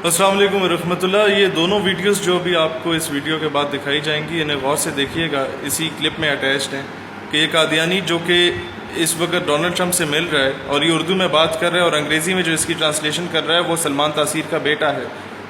السلام علیکم ورحمۃ اللہ. یہ دونوں ویڈیوز جو بھی آپ کو اس ویڈیو کے بعد دکھائی جائیں گی انہیں غور سے دیکھیے گا. اسی کلپ میں اٹیچڈ ہیں کہ یہ قادیانی جو کہ اس وقت ڈونلڈ ٹرمپ سے مل رہا ہے اور یہ اردو میں بات کر رہا ہے اور انگریزی میں جو اس کی ٹرانسلیشن کر رہا ہے وہ سلمان تاثیر کا بیٹا ہے.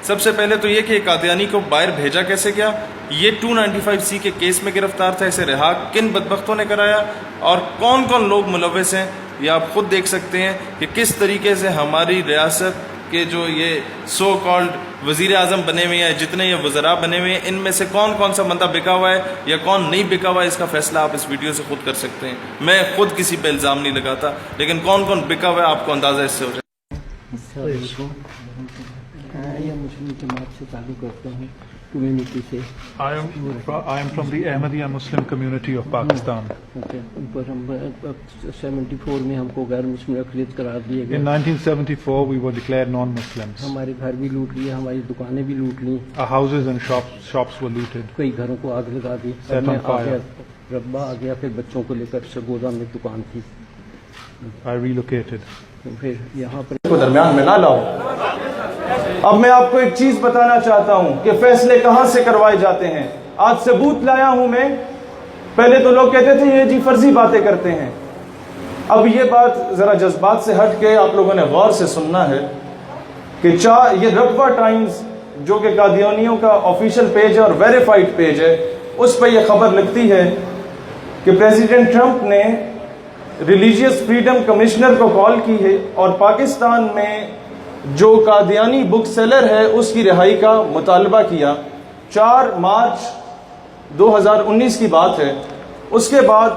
سب سے پہلے تو یہ کہ قادیانی کو باہر بھیجا کیسے گیا. یہ 295C کے کیس میں گرفتار تھا. اسے رہا کن بدبختوں نے کرایا اور کون کون لوگ ملوث ہیں یہ آپ خود دیکھ سکتے ہیں کہ کس طریقے سے ہماری ریاست کہ جو یہ سو کالڈ وزیر اعظم بنے ہوئے ہیں, جتنے یہ وزراء بنے ہوئے ہیں, ان میں سے کون کون سا بندہ بکا ہوا ہے یا کون نہیں بکا ہوا ہے, اس کا فیصلہ آپ اس ویڈیو سے خود کر سکتے ہیں. میں خود کسی پہ الزام نہیں لگاتا, لیکن کون کون بکا ہوا ہے آپ کو اندازہ اس سے ہو جائے. یہ مسلم جماعت سے تعلق کرتا ہوں, کمیونٹی سے. I am from the Ahmadiyya Muslim community of Pakistan. پر ہم 74 میں ہم کو غیر مسلم اقلیت قرار دیا گیا. In 1974 we were declared non-Muslims. ہمارے گھر بھی لوٹ لیے, ہماری دکانیں بھی لوٹ لی, Our houses and shops were looted. کئی گھروں کو آگ لگا دی. Set on fire. ربا آ گیا, پھر بچوں کو لے کر سرگودا میں دکان تھی. I relocated. پھر یہاں پر کو درمیان میں نہ لاؤ. اب میں آپ کو ایک چیز بتانا چاہتا ہوں کہ فیصلے کہاں سے کروائے جاتے ہیں. آج ثبوت لایا ہوں میں. پہلے تو لوگ کہتے تھے یہ جی فرضی باتیں کرتے ہیں. اب یہ بات ذرا جذبات سے ہٹ کے آپ لوگوں نے غور سے سننا ہے کہ یہ ربوہ ٹائمز جو کہ قادیانیوں کا آفیشیل پیج ہے اور ویریفائڈ پیج ہے, اس پہ یہ خبر لکھتی ہے کہ پریزیڈنٹ ٹرمپ نے ریلیجیس فریڈم کمشنر کو کال کی ہے اور پاکستان میں جو قادیانی بک سیلر ہے اس کی رہائی کا مطالبہ کیا. 4 مارچ 2019 کی بات ہے. اس کے بعد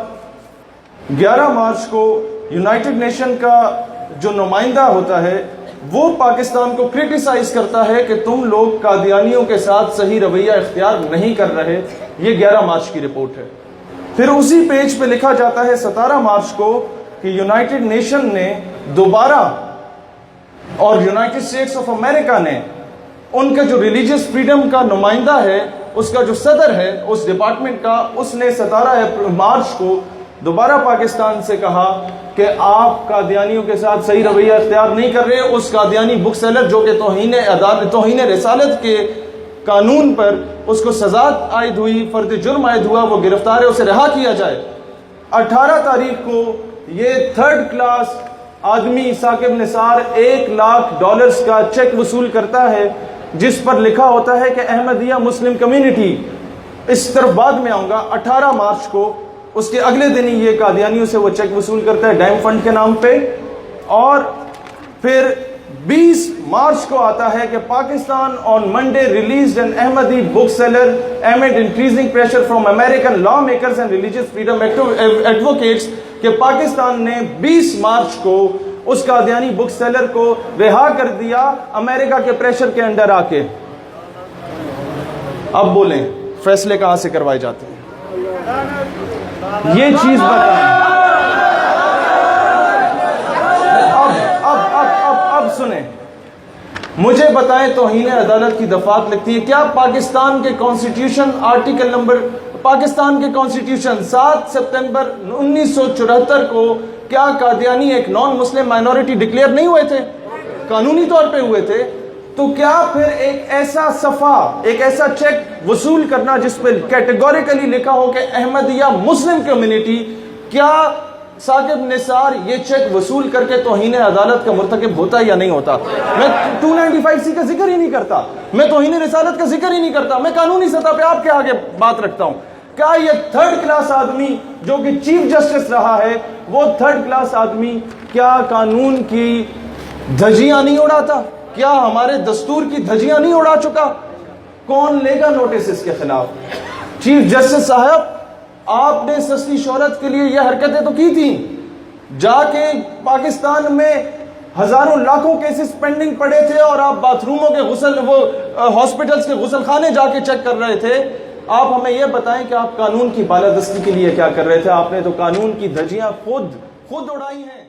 11 مارچ کو یونائٹڈ نیشن کا جو نمائندہ ہوتا ہے وہ پاکستان کو کرٹیسائز کرتا ہے کہ تم لوگ قادیانیوں کے ساتھ صحیح رویہ اختیار نہیں کر رہے. یہ 11 مارچ کی رپورٹ ہے. پھر اسی پیج پہ لکھا جاتا ہے 17 مارچ کو کہ یونائٹڈ نیشن نے دوبارہ اور یونائٹڈ اسٹیٹس آف امریکہ نے ان کا جو ریلیجیس فریڈم کا نمائندہ ہے, اس کا جو صدر ہے اس ڈپارٹمنٹ کا, اس نے 17 مارچ کو دوبارہ پاکستان سے کہا کہ آپ قادیانیوں کے ساتھ صحیح رویہ اختیار نہیں کر رہے. اس قادیانی بک سیلر جو کہ توہین رسالت کے قانون پر اس کو سزا عائد ہوئی, فرد جرم عائد ہوا, وہ گرفتار ہے, اسے رہا کیا جائے. 18 تاریخ کو یہ 3rd کلاس آدمی ثاقب نثار $1,00,000 کا چیک وصول کرتا ہے جس پر لکھا ہوتا ہے کہ احمدیہ مسلم کمیونٹی. اس طرف بعد میں آؤں گا. 18 مارچ کو اس کے اگلے دن ہی یہ قادیانیوں سے وہ چیک وصول کرتا ہے ڈیم فنڈ کے نام پہ. اور پھر 20 مارچ کو آتا ہے کہ Pakistan on Monday released an Ahmadi bookseller aimed increasing pressure from American lawmakers and religious freedom advocates کہ پاکستان نے 20 مارچ کو اس قادیانی بک سیلر کو رہا کر دیا امریکہ کے پریشر کے انڈر آ کے. اب بولیں فیصلے کہاں سے کروائے جاتے ہیں, یہ چیز بتائیں. اب سنیں, مجھے بتائیں توہین عدالت کی دفعات لگتی ہے کیا پاکستان کے کانسٹیٹیوشن آرٹیکل نمبر پاکستان کے کانسٹیٹیوشن 7 سپتمبر 1974 کو کیا قادیانی ایک نان مسلم مائنورٹی ڈکلیئر نہیں ہوئے تھے؟ قانونی طور پہ ہوئے تھے. تو کیا پھر ایک ایسا صفحہ, ایک ایسا چیک وصول کرنا جس پہ کیٹیگوریکلی لکھا ہو کہ احمدیہ مسلم کمیونٹی, کیا ثاقب نثار یہ چیک وصول کر کے توہین عدالت کا مرتکب ہوتا یا نہیں ہوتا؟ میں 295C کا ذکر ہی نہیں کرتا, میں توہین رسالت کا ذکر ہی نہیں کرتا, میں قانونی سطح پہ آپ کے آگے بات رکھتا ہوں. کیا یہ 3rd کلاس آدمی جو کہ چیف جسٹس رہا ہے, وہ 3rd کلاس آدمی کیا قانون کی دھجیاں نہیں اڑاتا؟ کیا ہمارے دستور کی دھجیاں نہیں اڑا چکا؟ کون لے گا نوٹس اس کے خلاف؟ چیف جسٹس صاحب, آپ نے سستی شہرت کے لیے یہ حرکتیں تو کی تھیں. جا کے پاکستان میں ہزاروں لاکھوں کیسز پینڈنگ پڑے تھے اور آپ باتھ روموں کے ہاسپٹلز کے غسل خانے جا کے چیک کر رہے تھے. آپ ہمیں یہ بتائیں کہ آپ قانون کی بالادستی کے لیے کیا کر رہے تھے؟ آپ نے تو قانون کی دھجیاں خود اڑائی ہیں.